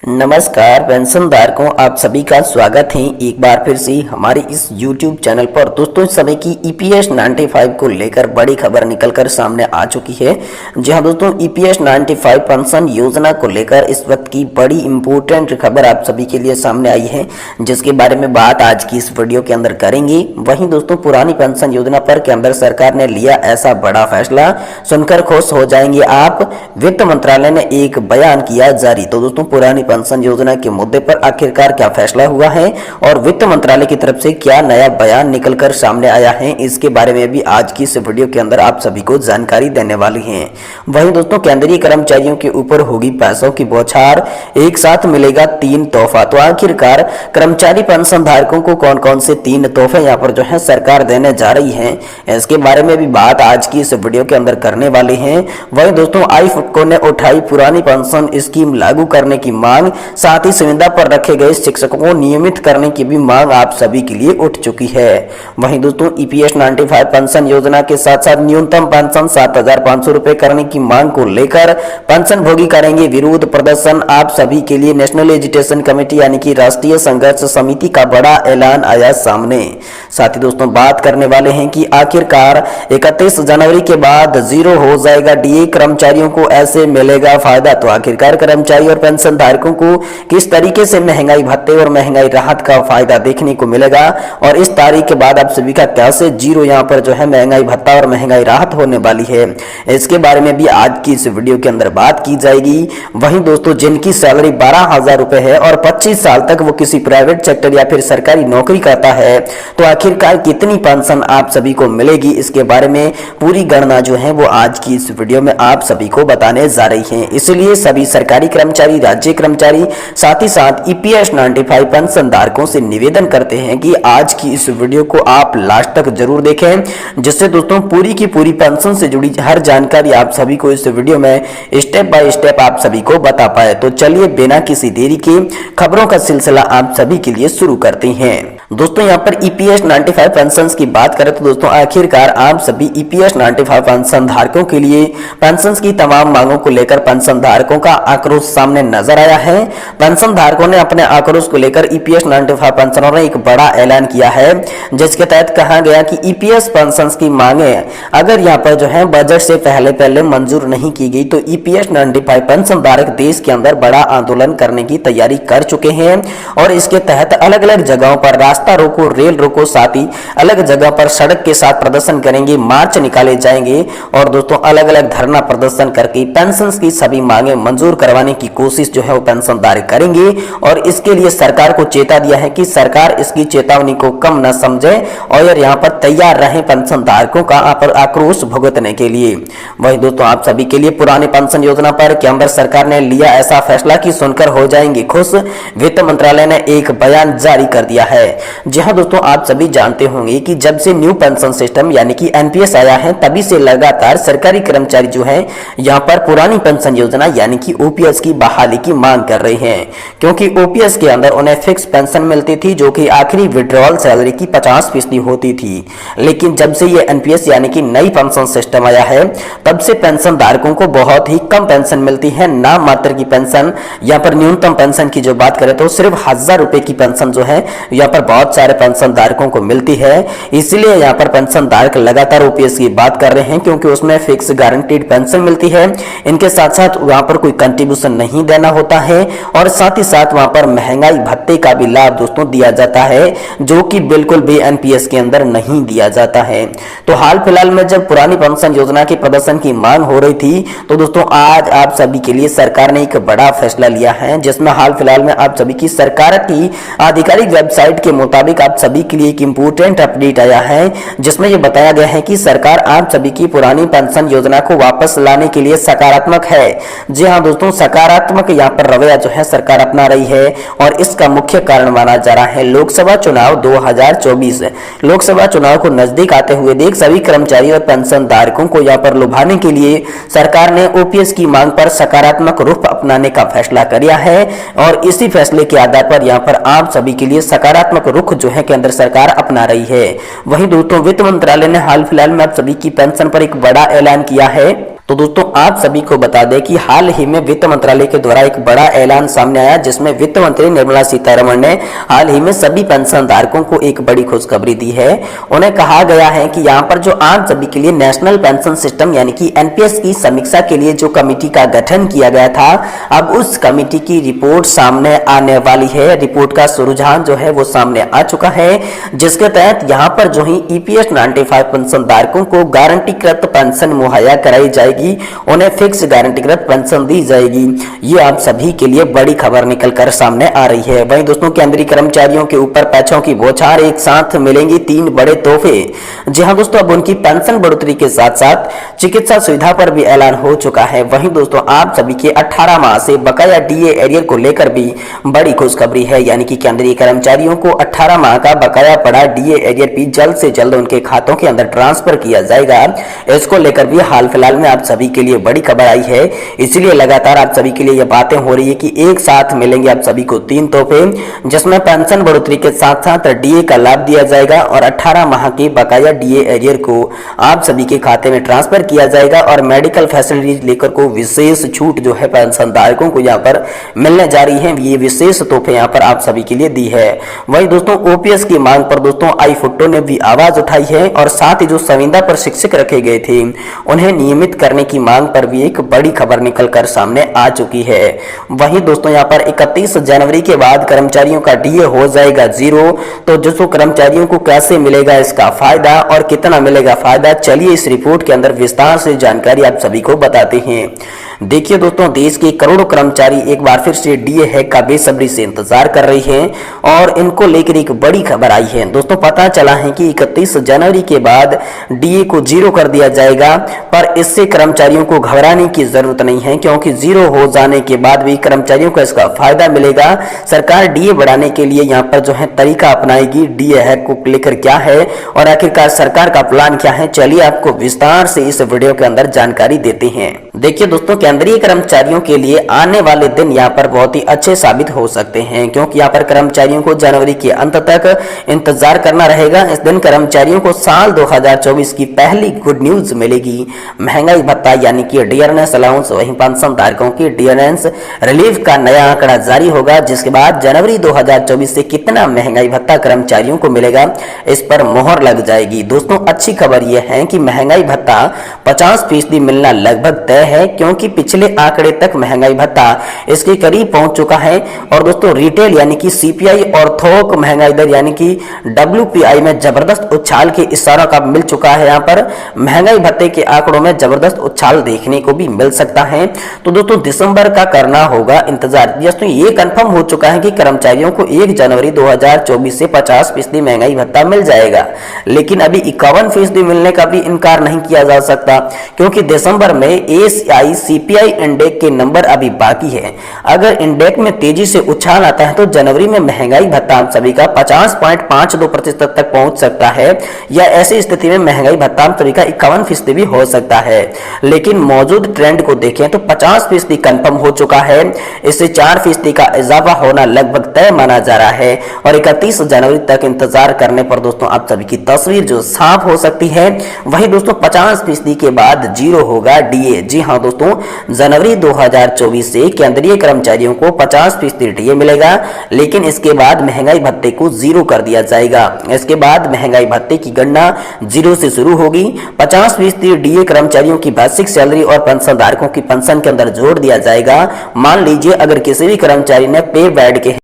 नमस्कार पेंशन धारकों, आप सभी का स्वागत है एक बार फिर से हमारे इस YouTube चैनल पर। दोस्तों, इस समय की EPS 95 को लेकर बड़ी खबर निकलकर सामने आ चुकी है। जी हाँ दोस्तों, EPS 95 पेंशन योजना को लेकर इस वक्त की बड़ी इंपॉर्टेंट खबर आप सभी के लिए सामने आई है, जिसके बारे में बात आज की इस वीडियो के अंदर करेंगे। वहीं दोस्तों, पुरानी पेंशन योजना पर केंद्र सरकार ने लिया ऐसा बड़ा फैसला, सुनकर खुश हो जाएंगे आप। वित्त मंत्रालय ने एक बयान किया जारी। तो दोस्तों, पुरानी पेंशन योजना के मुद्दे पर आखिरकार क्या फैसला हुआ है और वित्त मंत्रालय की तरफ से क्या नया बयान निकलकर सामने आया है, इसके बारे में भी आज की इस वीडियो के अंदर आप सभी को जानकारी देने वाली हैं। वहीं दोस्तों, केंद्रीय कर्मचारियों के ऊपर होगी पैसों की बौछार, एक साथ मिलेगा 3 तोहफा। तो आखिरकार कर्मचारी पेंशन धारकों को कौन कौन से 3 तोहफे यहाँ पर जो है सरकार देने जा रही है, इसके बारे में भी बात आज की इस वीडियो के अंदर करने वाले हैं। वहीं दोस्तों, आईफको ने उठाई पुरानी पेंशन स्कीम लागू करने की मांग, साथ ही संविदा पर रखे गए शिक्षकों को नियमित करने की भी मांग आप सभी के लिए उठ चुकी है। वहीं दोस्तों, EPS 95 पेंशन योजना के साथ साथ न्यूनतम पेंशन 7,500 रुपए करने की मांग को लेकर पेंशन भोगी करेंगे विरोध प्रदर्शन। आप सभी के लिए नेशनल एजुकेशन कमेटी यानी कि राष्ट्रीय संघर्ष समिति का बड़ा ऐलान आया सामने। साथ ही दोस्तों, बात करने वाले हैं कि आखिरकार 31 जनवरी के बाद जीरो हो जाएगा DA, कर्मचारियों को ऐसे मिलेगा फायदा। तो आखिरकार कर्मचारी और पेंशन धारकों को किस तरीके से महंगाई भत्ते और महंगाई राहत का फायदा देखने को मिलेगा और इस तारीख के बाद आप सभी का कैसे जीरो यहाँ पर जो है महंगाई भत्ता और महंगाई राहत होने वाली है, इसके बारे में भी आज की इस वीडियो के अंदर बात की जाएगी। वहीं दोस्तों, जिनकी सैलरी 12,000 रुपए है और 25 साल तक वो किसी प्राइवेट सेक्टर या फिर सरकारी नौकरी करता है, तो आखिरकार कितनी पेंशन आप सभी को मिलेगी, इसके बारे में पूरी गणना जो है वो आज की इस वीडियो में आप सभी को बताने जा रही है। इसलिए सभी सरकारी कर्मचारी, राज्य कर्मचारी, साथ ही साथ EPS 95 पेंशन धारकों से निवेदन करते हैं कि आज की इस वीडियो को आप लास्ट तक जरूर देखें, जिससे दोस्तों पूरी की पूरी पेंशन से जुड़ी हर जानकारी आप सभी को इस वीडियो में स्टेप बाय स्टेप आप सभी को बता पाए। तो चलिए बिना किसी देरी के खबरों का सिलसिला आप सभी के लिए शुरू करते हैं। दोस्तों, यहाँ पर EPS 95 पेंशन की बात करें तो दोस्तों, आखिरकार आप सभी EPS 95 पेंशन धारकों के लिए पेंशन की तमाम मांगों को लेकर पेंशन धारकों का आक्रोश सामने नजर आया है। पेंशन धारकों ने अपने आक्रोश को लेकर EPS 95 पेंशनरों ने एक बड़ा ऐलान किया है, जिसके तहत कहा गया कि EPS पेंशन की मांगे अगर यहाँ पर जो है बजट से पहले मंजूर नहीं की गई तो EPS 95 पेंशन धारक देश के अंदर बड़ा आंदोलन करने की तैयारी कर चुके हैं और इसके तहत अलग अलग जगहों पर रास्ता रोको, रेल रोको, साथ ही अलग जगह पर सड़क के साथ प्रदर्शन करेंगे, मार्च निकाले जाएंगे और दोस्तों अलग अलग धरना प्रदर्शन करके पेंशन की सभी मांगे मंजूर करवाने की कोशिश जो है वो पेंशन धारक करेंगे। और इसके लिए सरकार को चेता दिया है कि सरकार इसकी चेतावनी को कम न समझे और यहाँ पर तैयार रहे पेंशन धारकों का आक्रोश भुगतने के लिए। वही दोस्तों, आप सभी के लिए पुरानी पेंशन योजना पर केंद्र सरकार ने लिया ऐसा फैसला कि सुनकर हो जाएंगे खुश। वित्त मंत्रालय ने एक बयान जारी कर दिया है। जी हाँ दोस्तों, आप सभी जानते होंगे कि जब से न्यू पेंशन सिस्टम यानी कि NPS आया है, तभी से लगातार सरकारी कर्मचारी जो है यहाँ पर पुरानी पेंशन योजना यानी कि OPS की बहाली की मांग कर रहे हैं, क्योंकि OPS के अंदर उन्हें फिक्स पेंशन मिलती थी जो कि आखिरी विड्रॉल सैलरी की 50% होती थी। लेकिन जब से ये NPS यानी कि नई पेंशन सिस्टम आया है, तब से पेंशन धारकों को बहुत ही कम पेंशन मिलती है, नाम मात्र की पेंशन। यहाँ पर न्यूनतम पेंशन की जो बात करें तो सिर्फ 1,000 रुपए की पेंशन जो है यहाँ पर बहुत सारे पेंशन धारकों को मिलती है। इसलिए यहाँ पर पेंशन धारक लगातार OPS की बात कर रहे हैं, क्योंकि उसमें फिक्स गारंटीड पेंशन मिलती है। इनके साथ साथ वहां पर कोई कंट्रीब्यूशन नहीं देना होता है और साथ ही साथ वहां पर महंगाई भत्ते का भी लाभ दोस्तों दिया जाता है, जो कि बिल्कुल भी NPS के अंदर नहीं दिया जाता है। तो हाल फिलहाल में जब पुरानी पेंशन योजना के प्रदर्शन की मांग हो रही थी, तो दोस्तों आज आप सभी के लिए सरकार ने एक बड़ा फैसला लिया है, जिसमें हाल फिलहाल में आप सभी की सरकार की आधिकारिक वेबसाइट के मुताबिक आप सभी के लिए एक इंपोर्टेंट अपडेट आया है, जिसमें यह बताया गया है कि सरकार आप सभी की पुरानी पेंशन योजना को वापस लाने के लिए सकारात्मक है। जी हाँ दोस्तों, सकारात्मक यहाँ पर रवैया जो है सरकार अपना रही है और इसका मुख्य कारण माना जा रहा है लोकसभा चुनाव 2024। लोकसभा चुनाव को नजदीक आते हुए देख सभी कर्मचारी और पेंशन धारकों को यहाँ पर लुभाने के लिए सरकार ने OPS की मांग पर सकारात्मक रुख अपनाने का फैसला किया है और इसी फैसले के आधार पर यहाँ पर आप सभी के लिए सकारात्मक रुख जो है केंद्र सरकार अपना रही है। वहीं दोस्तों, वित्त मंत्रालय ने हाल फिलहाल में आप सभी की पेंशन पर एक बड़ा ऐलान किया है। तो दोस्तों आप सभी को बता दें कि हाल ही में वित्त मंत्रालय के द्वारा एक बड़ा ऐलान सामने आया, जिसमें वित्त मंत्री निर्मला सीतारमण ने हाल ही में सभी पेंशन धारकों को एक बड़ी खुशखबरी दी है। उन्हें कहा गया है कि यहाँ पर जो आप सभी के लिए नेशनल पेंशन सिस्टम यानी कि एनपीएस की समीक्षा के लिए जो कमेटी का गठन किया गया था, अब उस कमेटी की रिपोर्ट सामने आने वाली है। रिपोर्ट का रुझान जो है वो सामने आ चुका है, जिसके तहत यहाँ पर जो ही ईपीएस 95 पेंशन धारकों को गारंटीकृत पेंशन मुहैया कराई जाएगी, उन्हें फिक्स गारंटीकृत पेंशन दी जाएगी। ये आप सभी के लिए बड़ी खबर निकलकर सामने आ रही है। वहीं दोस्तों, केंद्रीय कर्मचारियों के ऊपर पैसों की बौछार, एक साथ मिलेंगी 3 बड़े तोहफे। जी हां दोस्तों, अब उनकी पेंशन बढ़ोतरी के साथ साथ चिकित्सा सुविधा पर भी ऐलान हो चुका है। वहीं दोस्तों, आप सभी के 18 माह से बकाया डीए एरियर को लेकर भी बड़ी खुशखबरी है, यानी कि केंद्रीय कर्मचारियों को 18 माह का बकाया पड़ा डीए एरियर भी जल्द से जल्द उनके खातों के अंदर ट्रांसफर किया जाएगा। इसको लेकर भी हाल फिलहाल में आप सभी के लिए बड़ी खबर आई है, इसलिए लगातार आप सभी के लिए यह बातें हो रही है कि एक साथ मिलेंगे आप सभी को 3 तोहफे, जिसमें पेंशन बढ़ोतरी के साथ साथ डीए का लाभ दिया जाएगा और 18 माह के बकाया डीए एरियर को आप सभी के खाते में ट्रांसफर किया जाएगा और मेडिकल फैसिलिटीज लेकर को विशेष छूट जो है पेंशन धारकों को यहाँ पर मिलने जा रही है। ये विशेष तोहफे यहाँ पर आप सभी के लिए दी है। वही दोस्तों, ओपीएस की मांग पर दोस्तों आई फुट्टो ने भी आवाज उठाई है और साथ ही जो संविदा पर शिक्षक रखे गए थे उन्हें नियमित करने की मांग पर भी एक बड़ी खबर निकलकर सामने आ चुकी है। वहीं दोस्तों, यहाँ पर 31 जनवरी के बाद कर्मचारियों का डीए हो जाएगा 0। तो जो कर्मचारियों को कैसे मिलेगा इसका फायदा और कितना मिलेगा फायदा, चलिए इस रिपोर्ट के अंदर विस्तार से जानकारी आप सभी को बताते हैं। देखिए दोस्तों, देश के करोड़ों कर्मचारी एक बार फिर से डीए हैक का बेसब्री से इंतजार कर रही हैं और इनको लेकर एक बड़ी खबर आई है। दोस्तों, पता चला है कि 31 जनवरी के बाद डीए को 0 कर दिया जाएगा, पर इससे कर्मचारियों को घबराने की जरूरत नहीं है, क्योंकि 0 हो जाने के बाद भी कर्मचारियों को इसका फायदा मिलेगा। सरकार डीए बढ़ाने के लिए यहाँ पर जो है तरीका अपनाएगी। डीए हैक को लेकर क्या है और आखिरकार सरकार का प्लान क्या है, चलिए आपको विस्तार से इस वीडियो के अंदर जानकारी देते हैं। देखिए दोस्तों, केंद्रीय कर्मचारियों के लिए आने वाले दिन यहाँ पर बहुत ही अच्छे साबित हो सकते हैं, क्योंकि यहाँ पर कर्मचारियों को जनवरी के अंत तक इंतजार करना रहेगा। इस दिन कर्मचारियों को साल 2024 की पहली गुड न्यूज मिलेगी। महंगाई भत्ता यानी कि डियरनेस अलाउंस, वहीं पेंशन धारकों की डियरनेस रिलीफ का नया आंकड़ा जारी होगा, जिसके बाद जनवरी 2024 से कितना महंगाई भत्ता कर्मचारियों को मिलेगा इस पर मोहर लग जाएगी। दोस्तों, अच्छी खबर यह है कि महंगाई भत्ता 50% मिलना लगभग तय है, क्योंकि पिछले आंकड़े तक महंगाई भत्ता इसके करीब पहुंच चुका है। और दोस्तों, रिटेल यानी कि सीपीआई और थोक महंगाई दर यानी कि डब्ल्यूपीआई में जबरदस्त उछाल के इशारा का मिल चुका है। यहाँ पर महंगाई भत्ते के आंकड़ों में जबरदस्त उछाल देखने को भी मिल सकता है। तो दोस्तों, दिसंबर का करना होगा इंतजार। दोस्तों, ये कंफर्म हो चुका है कि कर्मचारियों को 1 जनवरी 2024 से 50% महंगाई भत्ता मिल जाएगा, लेकिन अभी 51% मिलने का भी इनकार नहीं किया जा सकता, क्योंकि दिसंबर में एएसआई सीपीआई इंडेक्स के नंबर अभी बाकी है। अगर इंडेक्स में तेजी से उछाल आता है तो जनवरी में महंगाई भत्ता आप सभी का 50.52% तक पहुंच सकता है, या ऐसी स्थिति में महंगाई भत्ता आप सभी का 51% भी हो सकता है। लेकिन मौजूद ट्रेंड को देखें तो 50% कंफर्म हो चुका है, इससे 4% का इजाफा होना लगभग तय माना जा रहा है। और 31 जनवरी तक इंतजार करने पर दोस्तों आप सभी की तस्वीर जो साफ हो सकती है। वहीं दोस्तों, 50% के बाद 0 होगा डीए। जी हाँ दोस्तों, जनवरी 2024 से केंद्रीय कर्मचारियों को 50% डीए मिलेगा, लेकिन इसके बाद महंगाई भत्ते को 0 कर दिया जाएगा। इसके बाद महंगाई भत्ते की गणना 0 से शुरू होगी। 50% डीए कर्मचारियों की बेसिक सैलरी और पेंशन धारकों की पेंशन के अंदर जोड़ दिया जाएगा। मान लीजिए अगर किसी भी कर्मचारी ने पे बैड के